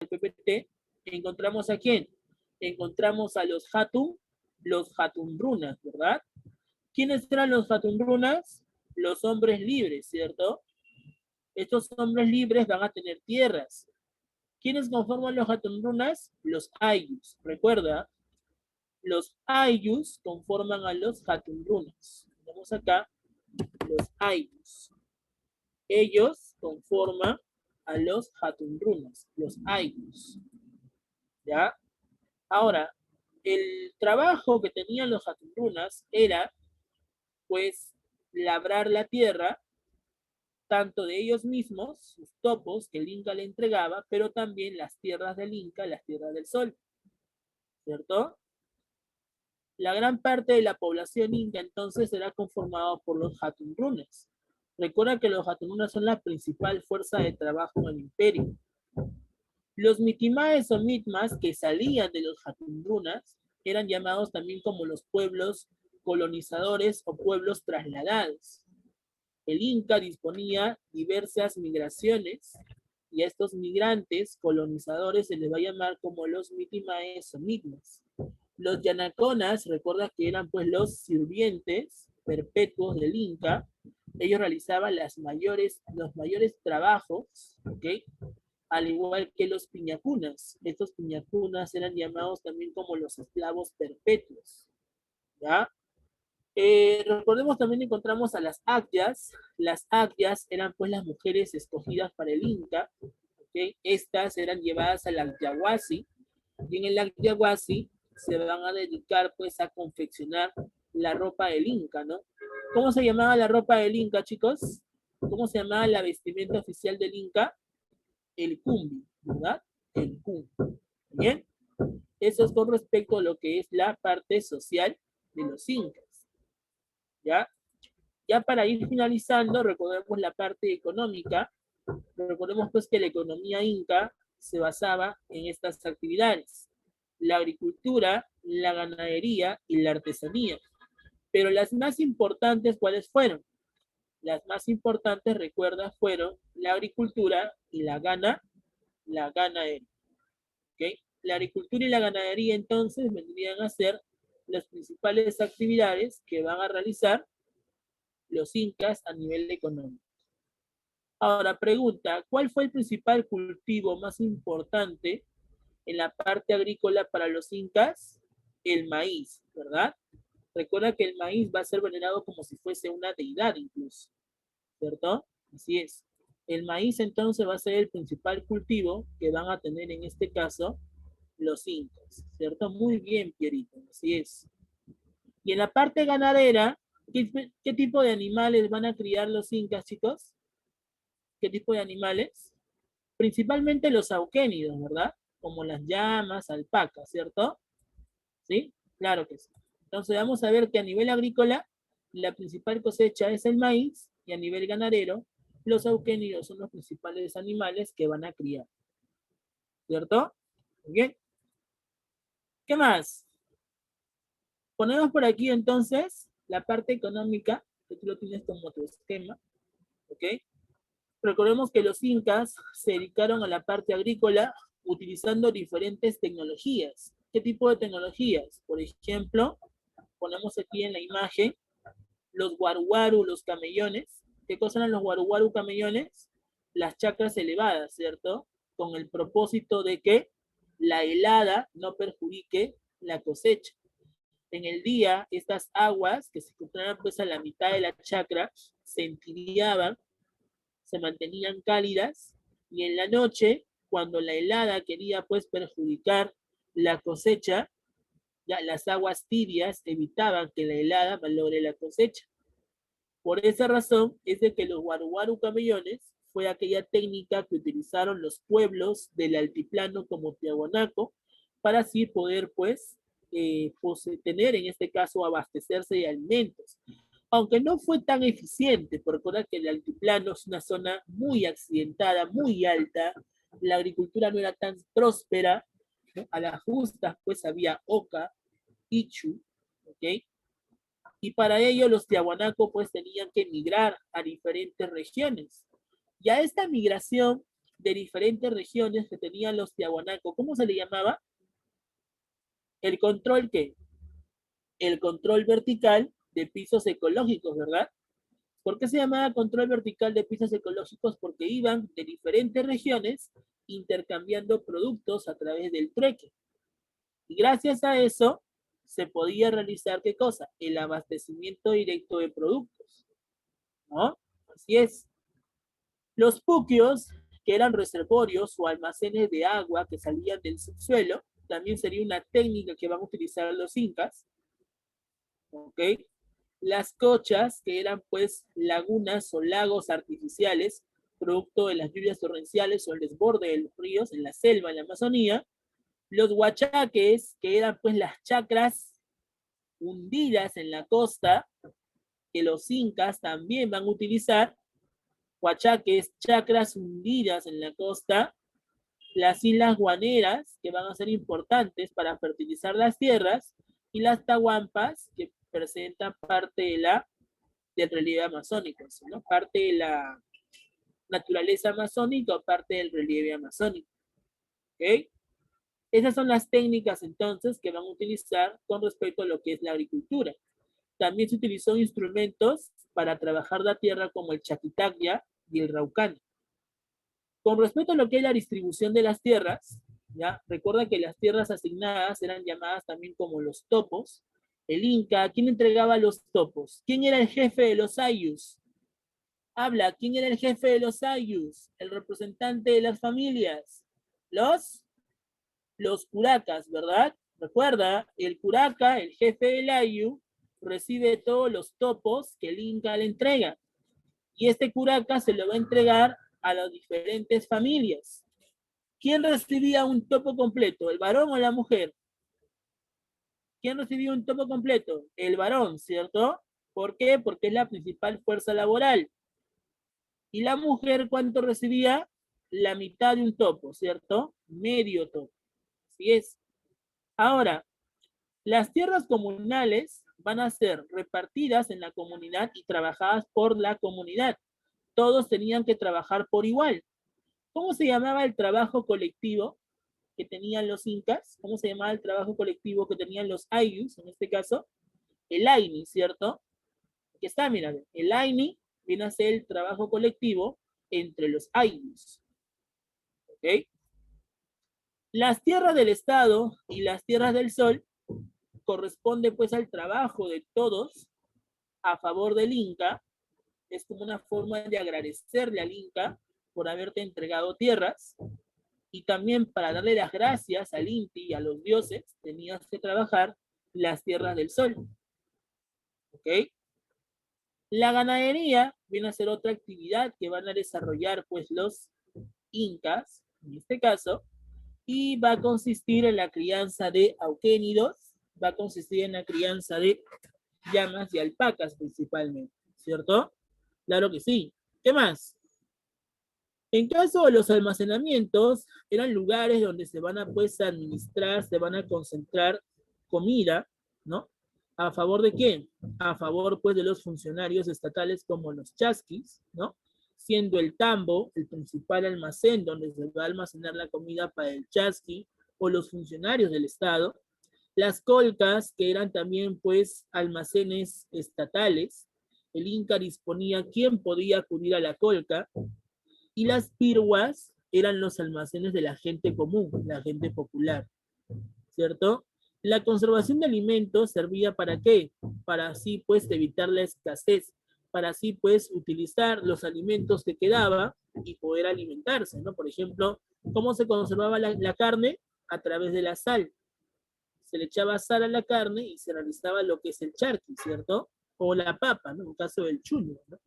el PPT, encontramos a quién? Encontramos a los Hatunrunas, ¿verdad? ¿Quiénes eran los Hatunrunas? Los hombres libres, ¿cierto? Estos hombres libres van a tener tierras. ¿Quiénes conforman los Hatunrunas? Los Ayus. Recuerda, los Ayus conforman a los Hatunrunas. Tenemos acá los Ayus. Ellos conforman a los Hatunrunas, los Ayus. ¿Ya? Ahora, el trabajo que tenían los Hatunrunas era, pues, labrar la tierra, tanto de ellos mismos, sus topos que el Inca le entregaba, pero también las tierras del Inca, las tierras del Sol, ¿cierto? La gran parte de la población inca entonces era conformada por los Hatunrunas. Recuerda que los Hatunrunas son la principal fuerza de trabajo en el imperio. Los mitimaes o mitmas que salían de los Hatunrunas eran llamados también como los pueblos colonizadores o pueblos trasladados. El Inca disponía diversas migraciones y a estos migrantes colonizadores se les va a llamar como los mitimaes o mitmas. Los yanaconas, recuerda que eran pues los sirvientes perpetuos del Inca. Ellos realizaban los mayores trabajos, ¿ok? Al igual que los piñacunas. Estos piñacunas eran llamados también como los esclavos perpetuos, ¿ya? Recordemos también encontramos a las akyas. Las akyas eran pues las mujeres escogidas para el Inca, ¿ok? Estas eran llevadas al Acyahuasi, y en el Acyahuasi se van a dedicar pues a confeccionar la ropa del Inca, ¿no? ¿Cómo se llamaba la ropa del Inca, chicos? ¿Cómo se llamaba la vestimenta oficial del Inca? El cumbi, ¿verdad? El cumbi. ¿Bien? Eso es con respecto a lo que es la parte social de los incas. ¿Ya? Ya para ir finalizando, recordemos la parte económica. Recordemos pues que la economía inca se basaba en estas actividades: la agricultura, la ganadería y la artesanía. Pero las más importantes, ¿cuáles fueron? Las más importantes, recuerda, fueron la agricultura y la ganadería. ¿Okay? La agricultura y la ganadería entonces vendrían a ser las principales actividades que van a realizar los incas a nivel económico. Ahora, pregunta, ¿cuál fue el principal cultivo más importante en la parte agrícola para los incas? El maíz, ¿verdad? Recuerda que el maíz va a ser venerado como si fuese una deidad incluso, ¿cierto? Así es. El maíz entonces va a ser el principal cultivo que van a tener en este caso los incas, ¿cierto? Muy bien, Pierito, así es. Y en la parte ganadera, ¿qué tipo de animales van a criar los incas, chicos? ¿Qué tipo de animales? Principalmente los auquénidos, ¿verdad? Como las llamas, alpacas, ¿cierto? ¿Sí? Claro que sí. Entonces vamos a ver que a nivel agrícola, la principal cosecha es el maíz, y a nivel ganadero, los auquénidos son los principales animales que van a criar, ¿cierto? Bien. ¿Qué más? Ponemos por aquí entonces la parte económica, que tú lo tienes como tu esquema, ¿ok? Recordemos que los incas se dedicaron a la parte agrícola utilizando diferentes tecnologías. ¿Qué tipo de tecnologías? Por ejemplo, ponemos aquí en la imagen los guaruguaru, los camellones. ¿Qué cosa eran los guaruguaru camellones? Las chacras elevadas, ¿cierto? Con el propósito de que la helada no perjudique la cosecha. En el día, estas aguas que se encontraban pues a la mitad de la chacra se entibiaban, se mantenían cálidas, y en la noche, cuando la helada quería pues perjudicar la cosecha, ya las aguas tibias evitaban que la helada malogre la cosecha. Por esa razón es de que los guaruguaru camellones fue aquella técnica que utilizaron los pueblos del altiplano como Tiahuanaco para así poder pues tener en este caso abastecerse de alimentos. Aunque no fue tan eficiente, porque recuerda que el altiplano es una zona muy accidentada, muy alta, la agricultura no era tan próspera, ¿no? A las justas pues había oca, ichu, ¿ok? Y para ello los tiahuanacos pues tenían que migrar a diferentes regiones. Y a esta migración de diferentes regiones que tenían los Tiahuanaco. ¿Cómo se le llamaba? El control, ¿qué? El control vertical de pisos ecológicos, ¿verdad? ¿Por qué se llamaba control vertical de pisos ecológicos? Porque iban de diferentes regiones intercambiando productos a través del trueque. Y gracias a eso se podía realizar, ¿qué cosa? El abastecimiento directo de productos, ¿no? Así es. Los puquios, que eran reservorios o almacenes de agua que salían del subsuelo, también sería una técnica que van a utilizar los incas, ¿ok? Las cochas, que eran pues lagunas o lagos artificiales, producto de las lluvias torrenciales o el desborde de los ríos en la selva, en la Amazonía. Los huachaques, que eran pues las chacras hundidas en la costa, que los incas también van a utilizar. Huachaques, chacras hundidas en la costa. Las islas guaneras, que van a ser importantes para fertilizar las tierras. Y las tahuampas, que presentan parte del relieve amazónico, ¿no? Parte de la naturaleza amazónica o parte del relieve amazónico. ¿Ok? Esas son las técnicas entonces que van a utilizar con respecto a lo que es la agricultura. También se utilizó instrumentos para trabajar la tierra como el chaquitaglia y el raucán. Con respecto a lo que es la distribución de las tierras, ¿ya? Recuerda que las tierras asignadas eran llamadas también como los topos. El Inca, ¿quién entregaba los topos? ¿Quién era el jefe de los ayllus? Habla, ¿quién era el jefe de los ayllus? El representante de las familias. Los curacas, ¿verdad? Recuerda, el curaca, el jefe del ayu, recibe todos los topos que el Inca le entrega. Y este curaca se lo va a entregar a las diferentes familias. ¿Quién recibía un topo completo? ¿El varón o la mujer? ¿Quién recibía un topo completo? El varón, ¿cierto? ¿Por qué? Porque es la principal fuerza laboral. ¿Y la mujer cuánto recibía? La mitad de un topo, ¿cierto? Medio topo. Así es. Ahora, las tierras comunales van a ser repartidas en la comunidad y trabajadas por la comunidad. Todos tenían que trabajar por igual. ¿Cómo se llamaba el trabajo colectivo que tenían los incas? ¿Cómo se llamaba el trabajo colectivo que tenían los ayllus, en este caso? El aini, ¿cierto? Aquí está, mira, el aini viene a ser el trabajo colectivo entre los ayllus. ¿Ok? Las tierras del Estado y las tierras del Sol corresponde pues al trabajo de todos a favor del Inca. Es como una forma de agradecerle al Inca por haberte entregado tierras, y también para darle las gracias al Inti y a los dioses tenías que trabajar las tierras del sol. ¿Ok? La ganadería viene a ser otra actividad que van a desarrollar pues los incas, en este caso, y va a consistir en la crianza de auquénidos, va a consistir en la crianza de llamas y alpacas principalmente, ¿cierto? Claro que sí. ¿Qué más? En caso de los almacenamientos, eran lugares donde se van a pues administrar, se van a concentrar comida, ¿no? ¿A favor de quién? A favor pues de los funcionarios estatales como los chasquis, ¿no? Siendo el tambo el principal almacén donde se va a almacenar la comida para el chasqui o los funcionarios del Estado. Las colcas, que eran también pues almacenes estatales. El Inca disponía quién podía acudir a la colca, y las pirguas eran los almacenes de la gente común, la gente popular, ¿cierto? La conservación de alimentos servía para qué? Para así pues evitar la escasez, para así pues utilizar los alimentos que quedaba y poder alimentarse, ¿no? Por ejemplo, ¿cómo se conservaba la carne? A través de la sal. Se le echaba sal a la carne y se realizaba lo que es el charqui, ¿cierto? O la papa, ¿no? En caso del chuño, ¿no?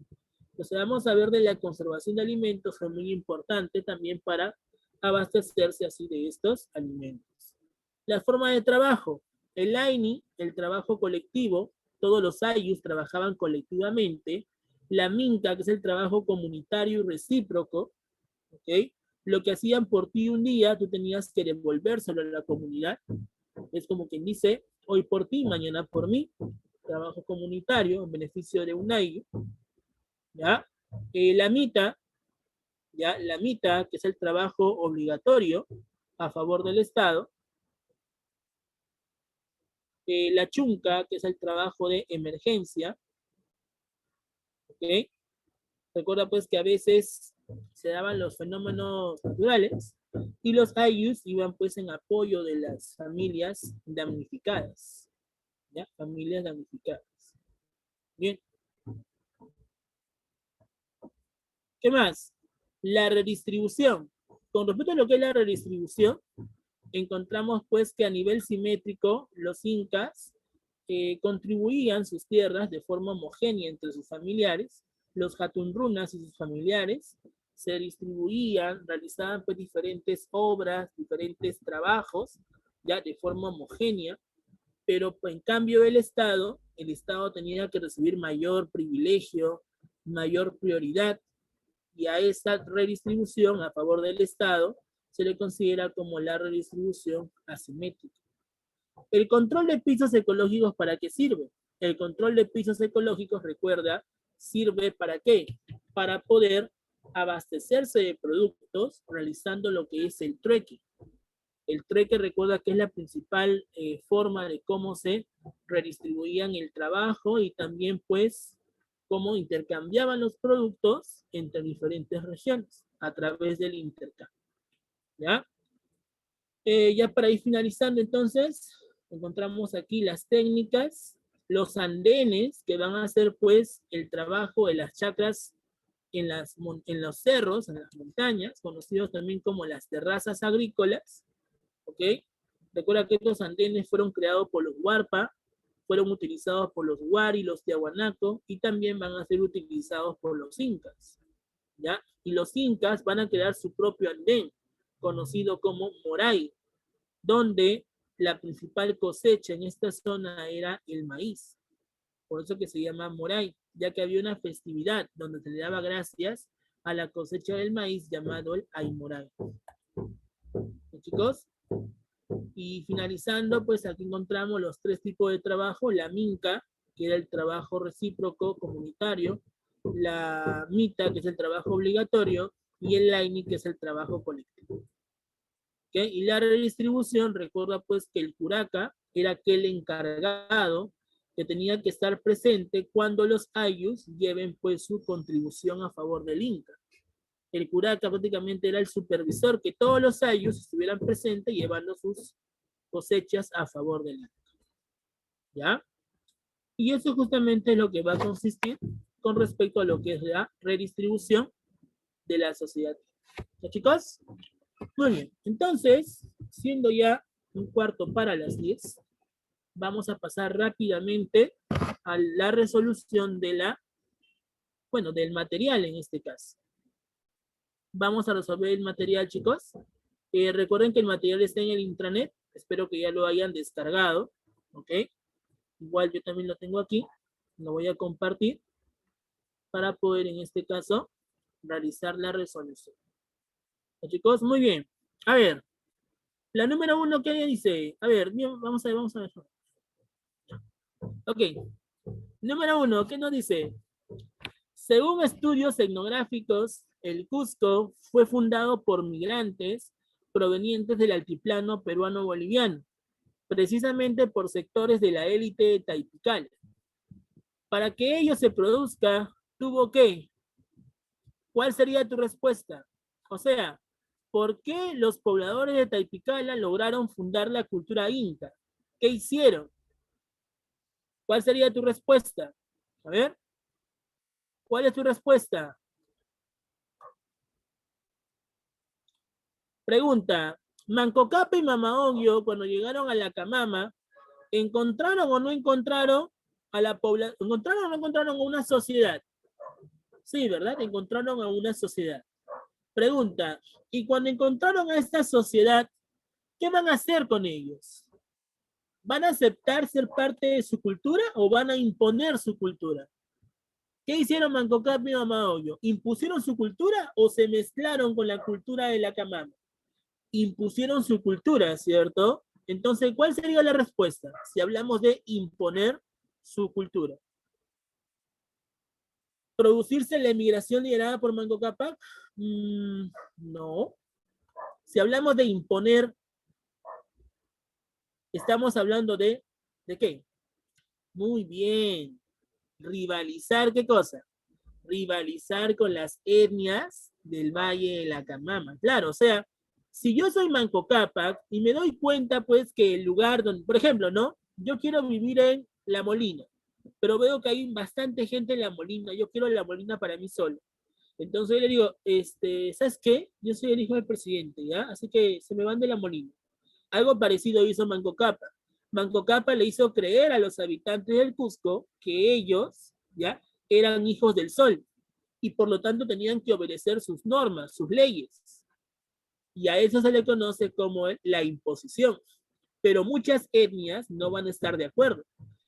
Entonces vamos a ver de la conservación de alimentos, fue muy importante también para abastecerse así de estos alimentos. La forma de trabajo, el AINI, el trabajo colectivo, todos los ayllus trabajaban colectivamente. La minca, que es el trabajo comunitario y recíproco, ¿ok? Lo que hacían por ti un día, tú tenías que devolvérselo a la comunidad. Es como quien dice, hoy por ti, mañana por mí. Trabajo comunitario en beneficio de un ayllu, ¿ya? La mitad, ¿ya? La mita, que es el trabajo obligatorio a favor del Estado. La chunca, que es el trabajo de emergencia. ¿Ok? Recuerda pues que a veces se daban los fenómenos naturales y los ayllus iban pues en apoyo de las familias damnificadas. ¿Ya? Familias damnificadas. Bien. ¿Qué más? La redistribución. Con respecto a lo que es la redistribución, encontramos pues que a nivel simétrico los incas contribuían sus tierras de forma homogénea entre sus familiares. Los hatunrunas y sus familiares se distribuían, realizaban pues diferentes obras, diferentes trabajos, ya de forma homogénea, pero en cambio el Estado tenía que recibir mayor privilegio, mayor prioridad, y a esta redistribución a favor del Estado se le considera como la redistribución asimétrica. El control de pisos ecológicos, ¿para qué sirve? El control de pisos ecológicos, recuerda, sirve ¿para qué? Para poder abastecerse de productos realizando lo que es el trueque. El trueque, recuerda que es la principal forma de cómo se redistribuían el trabajo y también pues cómo intercambiaban los productos entre diferentes regiones a través del intercambio. ¿Ya? Ya para ir finalizando entonces, encontramos aquí las técnicas, los andenes que van a hacer pues el trabajo de las chacras en los cerros, en las montañas, conocidos también como las terrazas agrícolas, ¿ok? Recuerda que estos andenes fueron creados por los Huarpa, fueron utilizados por los Huari, los Tiahuanaco, y también van a ser utilizados por los Incas, ¿ya? Y los Incas van a crear su propio andén, conocido como Moray, donde la principal cosecha en esta zona era el maíz. Por eso que se llama Moray, ya que había una festividad donde se le daba gracias a la cosecha del maíz llamado el Aymoray. ¿Sí, chicos? Y finalizando, pues aquí encontramos los tres tipos de trabajo: la minca, que era el trabajo recíproco comunitario; la mita, que es el trabajo obligatorio; y el laini, que es el trabajo colectivo. ¿Okay? Y la redistribución, recuerda pues que el curaca era aquel encargado que tenía que estar presente cuando los ayllus lleven pues su contribución a favor del Inca. El curaca prácticamente era el supervisor, que todos los ayllus estuvieran presentes llevando sus cosechas a favor del Inca. ¿Ya? Y eso justamente es lo que va a consistir con respecto a lo que es la redistribución de la sociedad. ¿Ya, chicos? Muy bien. Entonces, siendo ya un cuarto para las 10, vamos a pasar rápidamente a la resolución de del material en este caso. Vamos a resolver el material, chicos. Recuerden que el material está en el intranet. Espero que ya lo hayan descargado. ¿Ok? Igual yo también lo tengo aquí. Lo voy a compartir para poder, en este caso, realizar la resolución. ¿Ya, chicos? Muy bien. A ver, la número 1, ¿qué dice? A ver, vamos a ver, vamos a ver. Ok. Número 1, ¿qué nos dice? Según estudios etnográficos, el Cusco fue fundado por migrantes provenientes del altiplano peruano-boliviano, precisamente por sectores de la élite taipical. Para que ello se produzca, tuvo que. ¿Cuál sería tu respuesta? O sea, ¿por qué los pobladores de Taipicala lograron fundar la cultura inca? ¿Qué hicieron? ¿Cuál sería tu respuesta? A ver, ¿cuál es tu respuesta? Pregunta, Manco Cápac y Mama Oglio, cuando llegaron a la Camama, ¿encontraron o no encontraron a la población? ¿Encontraron o no encontraron a una sociedad? Sí, ¿verdad? Encontraron a una sociedad. Pregunta, ¿y cuando encontraron a esta sociedad, qué van a hacer con ellos? ¿Van a aceptar ser parte de su cultura o van a imponer su cultura? ¿Qué hicieron Manco Cápac y Mama Oglio? ¿Impusieron su cultura o se mezclaron con la cultura de la Camama? Impusieron su cultura, ¿cierto? Entonces, ¿cuál sería la respuesta si hablamos de imponer su cultura? ¿Producirse la emigración liderada por Manco Cápac? No. Si hablamos de imponer, estamos hablando ¿de qué? Muy bien. Rivalizar, ¿qué cosa? Rivalizar con las etnias del Valle de la Camama. Claro, o sea, si yo soy Manco Cápac y me doy cuenta, pues, que el lugar donde, por ejemplo, ¿no? Yo quiero vivir en La Molina, pero veo que hay bastante gente en La Molina, yo quiero La Molina para mí solo. Entonces yo le digo, ¿sabes qué? Yo soy el hijo del presidente, ¿ya? Así que se me van de La Molina. Algo parecido hizo Manco Cápac. Manco Cápac le hizo creer a los habitantes del Cusco que ellos, ¿ya? Eran hijos del sol y por lo tanto tenían que obedecer sus normas, sus leyes. Y a eso se le conoce como la imposición. Pero muchas etnias no van a estar de acuerdo.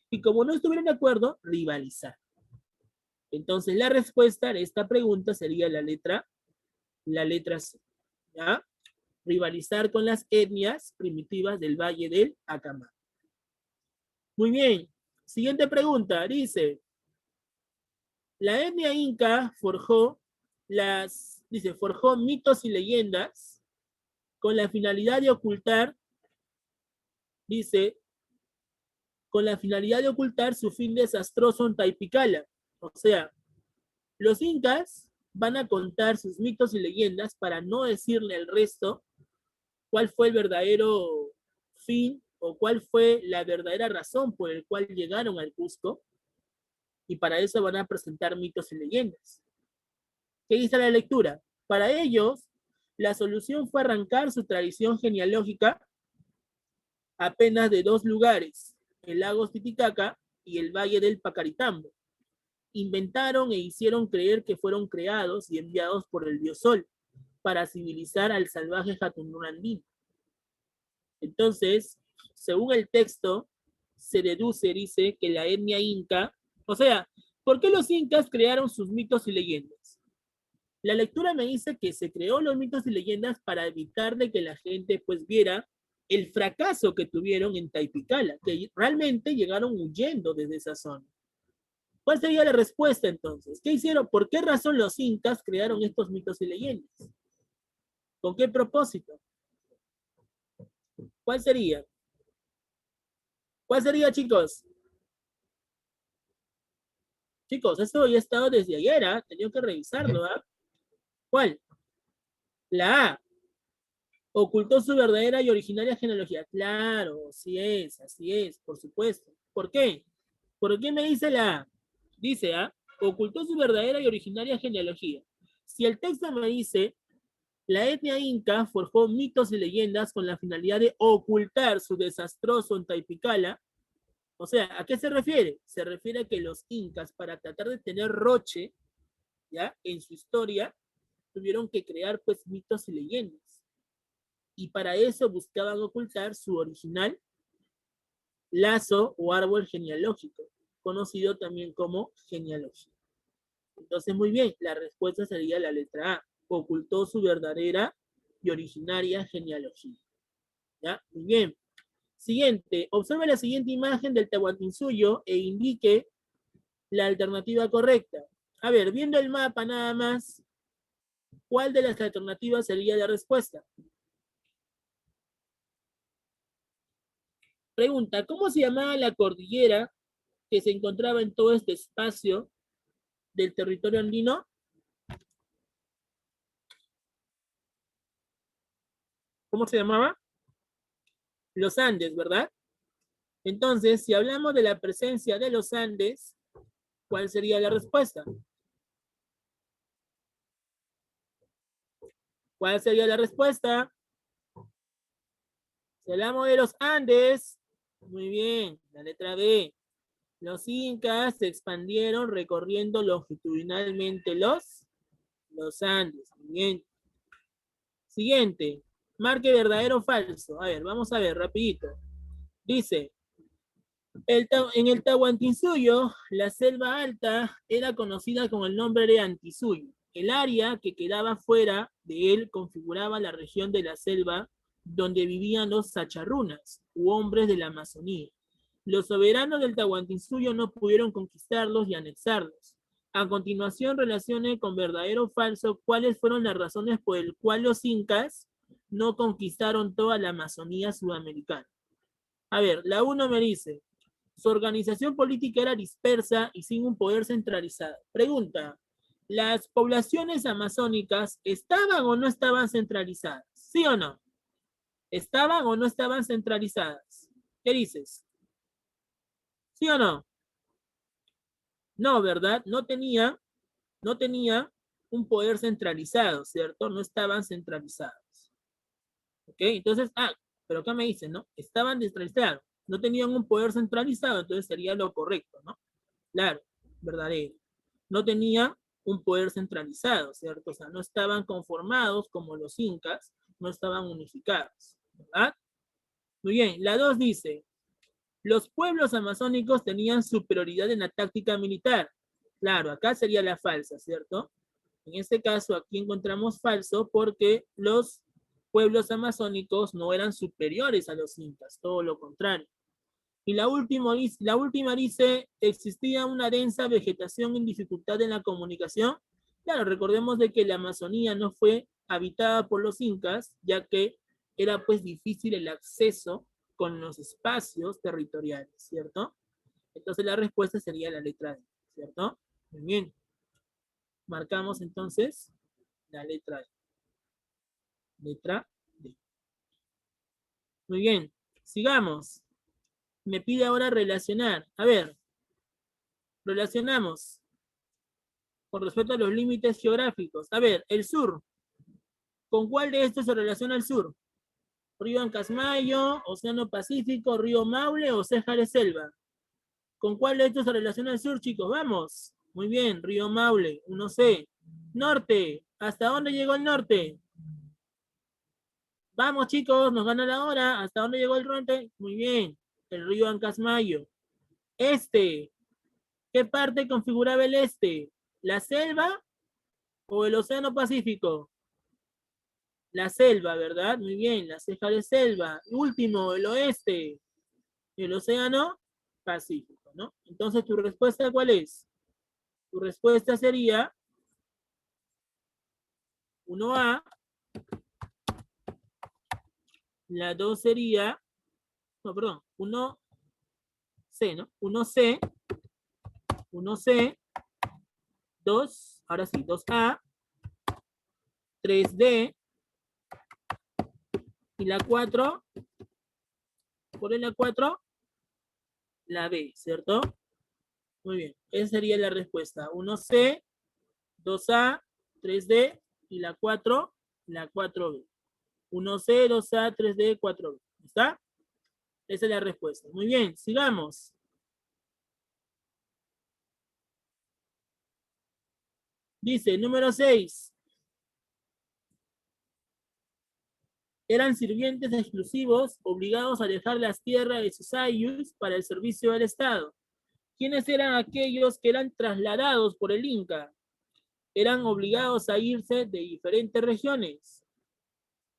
Y como no estuvieron de acuerdo, rivalizar. Entonces la respuesta a esta pregunta sería la letra C. ¿Ya? Rivalizar con las etnias primitivas del Valle del Acamar. Muy bien. Siguiente pregunta. Dice, la etnia inca forjó forjó mitos y leyendas con la finalidad de ocultar, dice, con la finalidad de ocultar su fin desastroso en Taipicala. O sea, los incas van a contar sus mitos y leyendas para no decirle al resto cuál fue el verdadero fin o cuál fue la verdadera razón por el cual llegaron al Cusco, y para eso van a presentar mitos y leyendas. ¿Qué dice la lectura? Para ellos, la solución fue arrancar su tradición genealógica apenas de dos lugares, el lago Titicaca y el valle del Pacaritambo. Inventaron e hicieron creer que fueron creados y enviados por el dios Sol para civilizar al salvaje Jatunurandín. Entonces, según el texto, se deduce, dice, que la etnia inca, o sea, ¿por qué los incas crearon sus mitos y leyendas? La lectura me dice que se creó los mitos y leyendas para evitar de que la gente pues viera el fracaso que tuvieron en Taipicala, que realmente llegaron huyendo desde esa zona. ¿Cuál sería la respuesta entonces? ¿Qué hicieron? ¿Por qué razón los incas crearon estos mitos y leyendas? ¿Con qué propósito? ¿Cuál sería? ¿Cuál sería, chicos? Chicos, esto ya ha estado desde ayer, ¿ah? Tenía que revisarlo, ¿ah? ¿Cuál? La A. Ocultó su verdadera y originaria genealogía. Claro, así es, por supuesto. ¿Por qué? ¿Por qué me dice la A? Dice A, ocultó su verdadera y originaria genealogía. Si el texto me dice, la etnia inca forjó mitos y leyendas con la finalidad de ocultar su desastroso en Taipicala, o sea, ¿a qué se refiere? Se refiere a que los incas, para tratar de tener roche, ¿ya? En su historia, tuvieron que crear pues mitos y leyendas. Y para eso buscaban ocultar su original lazo o árbol genealógico, conocido también como genealogía. Entonces, muy bien, la respuesta sería la letra A. Ocultó su verdadera y originaria genealogía. ¿Ya? Muy bien. Siguiente, observe la siguiente imagen del Tahuantinsuyo e indique la alternativa correcta. A ver, viendo el mapa nada más, ¿cuál de las alternativas sería la respuesta? Pregunta, ¿cómo se llamaba la cordillera que se encontraba en todo este espacio del territorio andino? ¿Cómo se llamaba? Los Andes, ¿verdad? Entonces, si hablamos de la presencia de los Andes, ¿cuál sería la respuesta? ¿Cuál sería la respuesta? Si hablamos de los Andes, muy bien, la letra B. Los incas se expandieron recorriendo longitudinalmente los Andes. Muy bien. Siguiente, marque verdadero o falso. A ver, vamos a ver, rapidito. Dice, en el Tahuantinsuyo, la selva alta era conocida con el nombre de Antisuyo. El área que quedaba fuera de él configuraba la región de la selva donde vivían los sacharrunas, u hombres de la Amazonía. Los soberanos del Tahuantinsuyo no pudieron conquistarlos y anexarlos. A continuación, relacione con verdadero o falso cuáles fueron las razones por el cual los incas no conquistaron toda la Amazonía sudamericana. A ver, la 1 me dice, su organización política era dispersa y sin un poder centralizado. Pregunta, ¿las poblaciones amazónicas estaban o no estaban centralizadas? ¿Sí o no? ¿Estaban o no estaban centralizadas? ¿Qué dices? ¿Sí o no? No, ¿verdad? No tenía un poder centralizado, ¿cierto? No estaban centralizados. ¿Ok? Entonces, pero acá me dicen, ¿no? Estaban descentralizados, no tenían un poder centralizado, entonces sería lo correcto, ¿no? Claro, verdadero. No tenía un poder centralizado, ¿cierto? O sea, no estaban conformados como los incas, no estaban unificados, ¿verdad? Muy bien, la 2 dice, los pueblos amazónicos tenían superioridad en la táctica militar. Claro, acá sería la falsa, ¿cierto? En este caso, aquí encontramos falso porque los pueblos amazónicos no eran superiores a los incas, todo lo contrario. Y la última dice, ¿existía una densa vegetación en dificultad en la comunicación? Claro, recordemos de que la Amazonía no fue habitada por los incas, ya que era pues difícil el acceso con los espacios territoriales, ¿cierto? Entonces la respuesta sería la letra D, ¿cierto? Muy bien. Marcamos entonces la letra D. Letra D. Muy bien. Sigamos. Me pide ahora relacionar. A ver, relacionamos con respecto a los límites geográficos. A ver, el sur. ¿Con cuál de estos se relaciona el sur? Río Ancasmayo, Océano Pacífico, Río Maule o Ceja de Selva. ¿Con cuál de estos se relaciona el sur, chicos? Vamos. Muy bien, Río Maule, 1C. Norte. ¿Hasta dónde llegó el norte? Vamos, chicos, nos gana la hora. ¿Hasta dónde llegó el norte? Muy bien, el río Ancasmayo. Este. ¿Qué parte configuraba el este? ¿La selva o el Océano Pacífico? La selva, ¿verdad? Muy bien, la ceja de selva. Último, el oeste. El Océano Pacífico, ¿no? Entonces, ¿tu respuesta cuál es? Tu respuesta sería 1A, la 2 sería, no, perdón, 1C, ¿no? 1C, 1C, 2, ahora sí, 2A, 3D, y la 4, ¿cuál es la 4? La B, ¿cierto? Muy bien, esa sería la respuesta. 1C, 2A, 3D y la 4, la 4B. 1C, 2A, 3D, 4B. ¿Está? Esa es la respuesta. Muy bien, sigamos. Dice, número 6. Eran sirvientes exclusivos obligados a dejar las tierras de sus ayllus para el servicio del Estado. ¿Quiénes eran aquellos que eran trasladados por el Inca? Eran obligados a irse de diferentes regiones.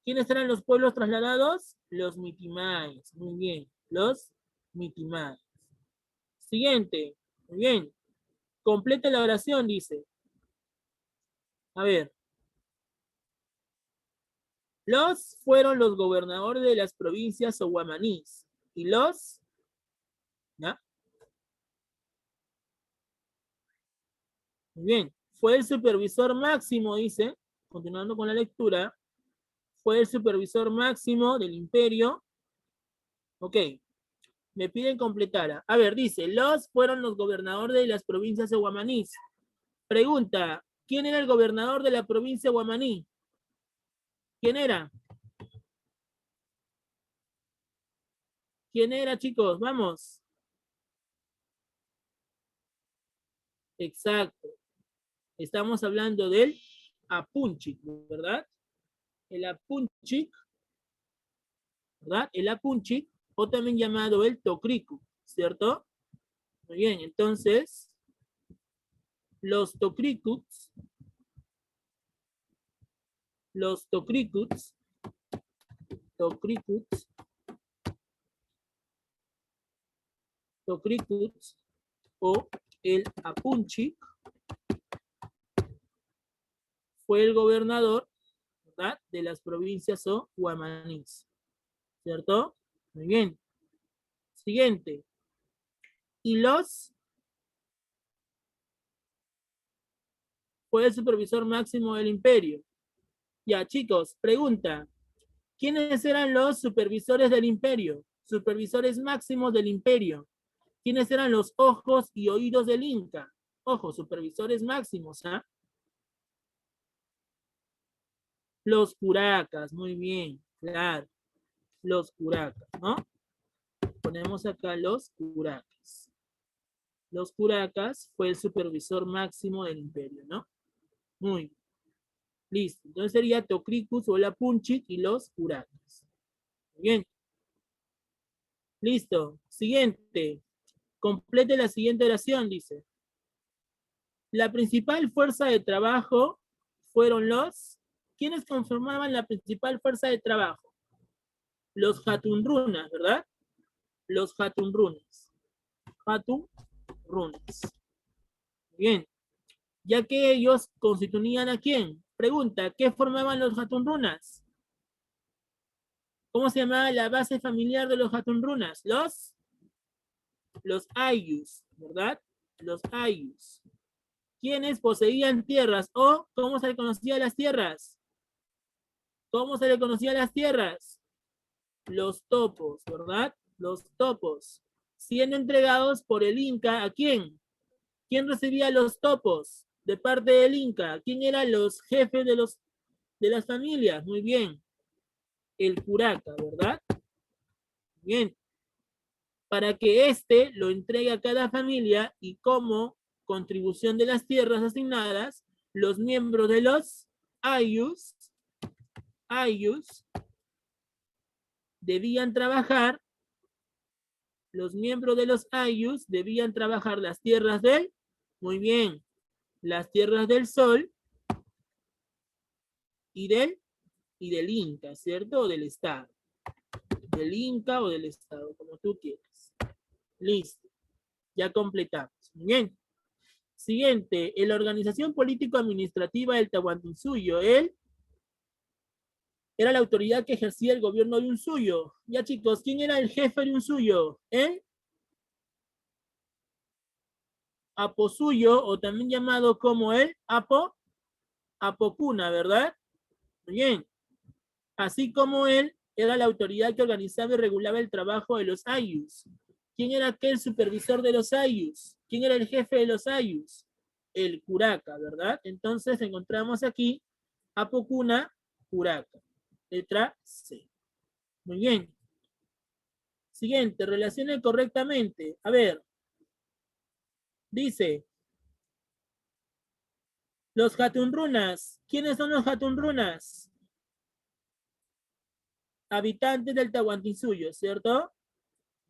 ¿Quiénes eran los pueblos trasladados? Los mitimaes. Muy bien, los mitimaes. Siguiente. Muy bien. Completa la oración, dice. A ver. Los fueron los gobernadores de las provincias oguamanís. Y los, ¿ya? Muy bien. Fue el supervisor máximo, dice, continuando con la lectura, fue el supervisor máximo del imperio. Ok. Me piden completar. A ver, dice, los fueron los gobernadores de las provincias de Guamaní. Pregunta, ¿quién era el gobernador de la provincia de Guamaní? ¿Quién era? ¿Quién era, chicos? Vamos. Exacto. Estamos hablando del Apunchic, ¿verdad? El Apunchic, ¿verdad? El Apunchic, o también llamado el Tocricu, ¿cierto? Muy bien, entonces, los Tocricuts, Tocricuts, o el Apunchic, fue el gobernador, ¿verdad?, de las provincias o guamanís, ¿cierto? Muy bien. Siguiente. Y los fue el supervisor máximo del imperio. Ya, chicos, pregunta. ¿Quiénes eran los supervisores del imperio? Supervisores máximos del imperio. ¿Quiénes eran los ojos y oídos del Inca? Ojo, supervisores máximos, ¿ah? Los curacas, muy bien, claro. Los curacas, ¿no? Ponemos acá los curacas. Los curacas fue el supervisor máximo del imperio, ¿no? Muy bien. Listo. Entonces sería Tocricus o la Punchit y los curacas. Bien. Listo. Siguiente. Complete la siguiente oración, dice. La principal fuerza de trabajo fueron los... ¿Quiénes conformaban la principal fuerza de trabajo? Los Hatunrunas, ¿verdad? Los Hatunrunas. Hatunrunas. Bien. Ya que ellos constituían ¿a quién? Pregunta, ¿qué formaban los Hatunrunas? ¿Cómo se llamaba la base familiar de los Hatunrunas? Los Ayus, ¿verdad? Los Ayus. ¿Quiénes poseían tierras? ¿O cómo se le conocía las tierras? ¿Cómo se le conocía las tierras? Los topos, ¿verdad? Los topos. Siendo entregados por el Inca, ¿a quién? ¿Quién recibía los topos de parte del Inca? ¿Quién eran los jefes de las familias? Muy bien. El curaca, ¿verdad? Bien. Para que éste lo entregue a cada familia y como contribución de las tierras asignadas, los miembros de los ayus debían trabajar, los miembros de los ayus debían trabajar las tierras del, muy bien, las tierras del sol y del Inca, ¿cierto? O del Estado. Del Inca o del Estado, como tú quieras. Listo. Ya completamos. Bien. Siguiente, en la organización político-administrativa del Tahuantinsuyo, él era la autoridad que ejercía el gobierno de Unsuyo. Ya chicos, ¿quién era el jefe de Unsuyo? Aposuyo, o también llamado como el Apocuna, ¿verdad? Muy bien. Así como él era la autoridad que organizaba y regulaba el trabajo de los ayus. ¿Quién era aquel supervisor de los ayus? ¿Quién era el jefe de los ayus? El curaca, ¿verdad? Entonces encontramos aquí Apocuna, curaca. Letra C. Muy bien. Siguiente, relacione correctamente. A ver, dice, los Hatunrunas. ¿Quiénes son los Hatunrunas? Habitantes del Tahuantinsuyo, ¿cierto?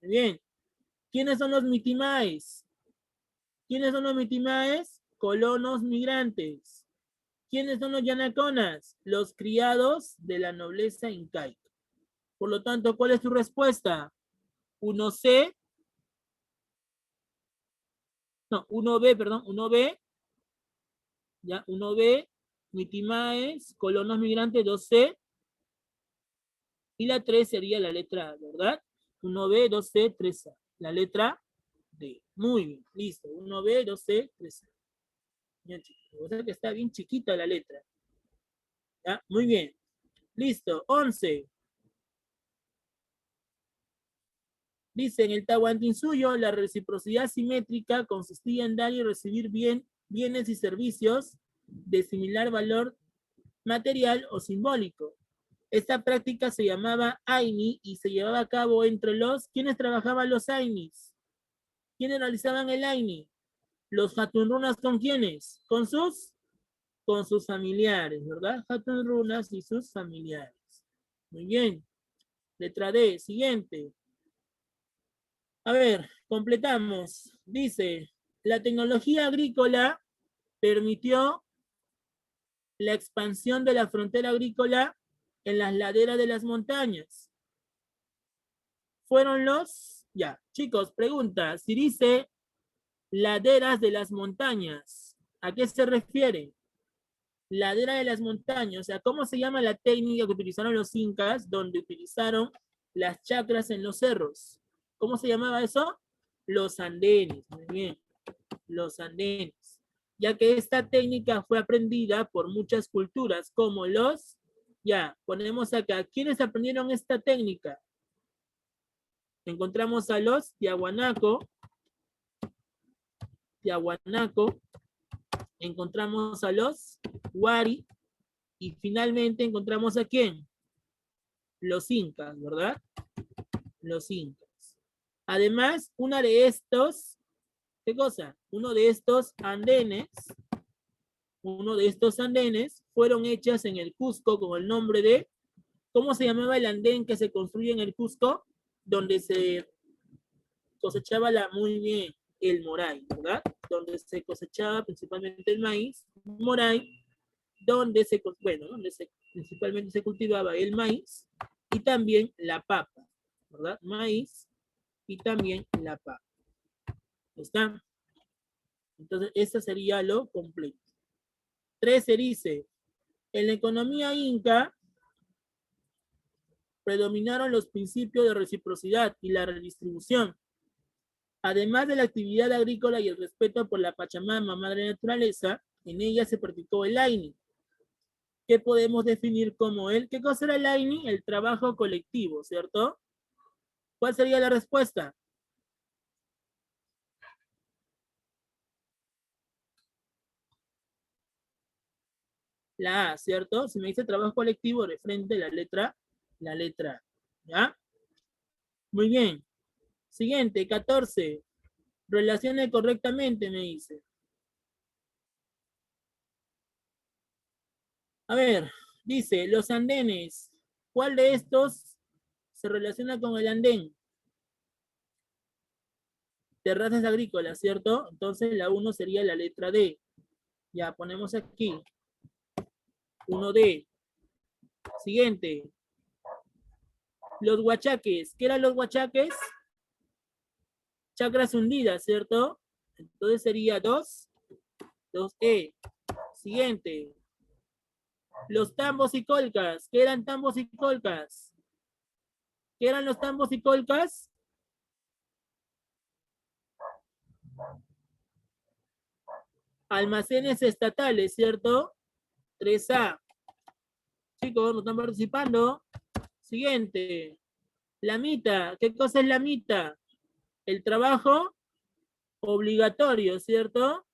Muy bien. ¿Quiénes son los Mitimaes? ¿Quiénes son los Mitimaes? Colonos migrantes. ¿Quiénes son los Yanaconas? Los criados de la nobleza incaica. Por lo tanto, ¿cuál es tu respuesta? 1C. No, 1B, perdón, 1B. Ya, 1B. Mitimaes, colonos migrantes, 2C. Y la 3 sería la letra A, ¿verdad? 1B, 2C, 3A. La letra D. Muy bien, listo. 1B, 2C, 3A. Bien, chicos. O sea que está bien chiquita la letra. ¿Ya? Muy bien. Listo. 11. Dice, en el Tahuantinsuyo, la reciprocidad simétrica consistía en dar y recibir bienes y servicios de similar valor material o simbólico. Esta práctica se llamaba Aini y se llevaba a cabo entre los... ¿Quiénes trabajaban los Ainis? ¿Quiénes realizaban el Aini? Los Hatunrunas, ¿con quiénes? Con sus familiares, ¿verdad? Hatunrunas y sus familiares. Muy bien. Letra D, siguiente. A ver, completamos. Dice, la tecnología agrícola permitió la expansión de la frontera agrícola en las laderas de las montañas. Fueron los... Ya, chicos, pregunta, si dice laderas de las montañas, ¿a qué se refiere? ladera de las montañas. O sea, ¿cómo se llama la técnica que utilizaron los incas, donde utilizaron las chacras en los cerros? ¿Cómo se llamaba eso? Los andenes. Muy bien, los andenes. Ya que esta técnica fue aprendida por muchas culturas, como los, ya, ponemos acá, ¿quiénes aprendieron esta técnica? Encontramos a los Tiahuanaco, encontramos a los Wari, y finalmente encontramos a quién? Los incas, ¿verdad? Los incas. Además, una de estos, ¿qué cosa? Uno de estos andenes fueron hechas en el Cusco con el nombre de, ¿cómo se llamaba el andén que se construye en el Cusco? Donde se cosechaba muy bien el moray, ¿verdad? Donde se cosechaba principalmente el maíz, moray, donde principalmente se cultivaba el maíz y también la papa, ¿verdad? Maíz y también la papa. ¿Está? Entonces, eso sería lo completo. 13 dice, en la economía inca predominaron los principios de reciprocidad y la redistribución. Además de la actividad agrícola y el respeto por la Pachamama, madre naturaleza, en ella se practicó el Aini. ¿Qué podemos definir como él? ¿Qué cosa era el Aini? El trabajo colectivo, ¿cierto? ¿Cuál sería la respuesta? La A, ¿cierto? Si me dice trabajo colectivo, de frente la letra A. ¿Ya? Muy bien. Siguiente, 14. Relacione correctamente, me dice. A ver, dice, los andenes. ¿Cuál de estos se relaciona con el andén? Terrazas agrícolas, ¿cierto? Entonces la 1 sería la letra D. Ya, ponemos aquí. 1D. Siguiente. Los huachaques. ¿Qué eran los huachaques? Chacras hundidas, ¿cierto? Entonces sería 2E. Siguiente. Los tambos y colcas. ¿Qué eran tambos y colcas? ¿Qué eran los tambos y colcas? Almacenes estatales, ¿cierto? 3A. Chicos, no están participando. Siguiente. La mita. ¿Qué cosa es la mita? El trabajo obligatorio, ¿cierto?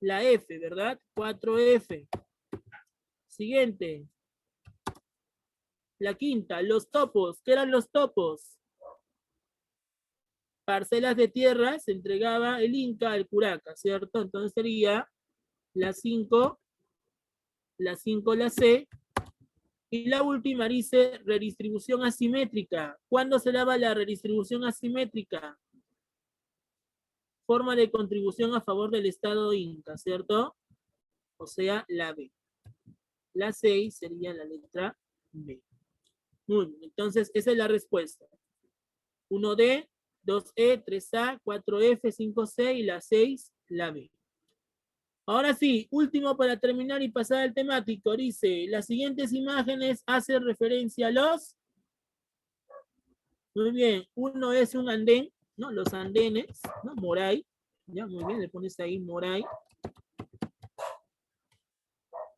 La F, ¿verdad? 4F. Siguiente. La quinta, los topos. ¿Qué eran los topos? Parcelas de tierra se entregaba el Inca al Curaca, ¿cierto? Entonces sería la 5, la C. Y la última dice redistribución asimétrica. ¿Cuándo se daba la redistribución asimétrica? Forma de contribución a favor del Estado Inca, ¿cierto? O sea, la B. La 6 sería la letra B. Muy bien, entonces esa es la respuesta. 1D, 2E, 3A, 4F, 5C y la 6, la B. Ahora sí, último para terminar y pasar al temático. Dice, las siguientes imágenes hacen referencia a los... Muy bien, uno es un andén, ¿no? Los andenes, ¿no? Moray. Ya, muy bien, le pones ahí Moray.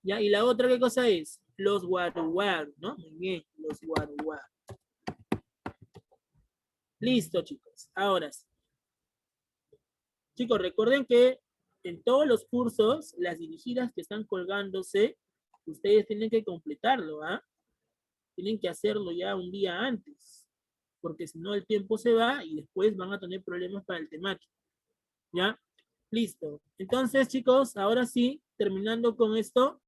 Ya, y la otra, ¿qué cosa es? Los guaruguar, ¿no? Muy bien, los guaruguar. Listo, chicos. Ahora sí. Chicos, recuerden que en todos los cursos, las dirigidas que están colgándose, ustedes tienen que completarlo, ¿ah? Tienen que hacerlo ya un día antes, porque si no el tiempo se va y después van a tener problemas para el temático. ¿Ya? Listo. Entonces, chicos, ahora sí, terminando con esto,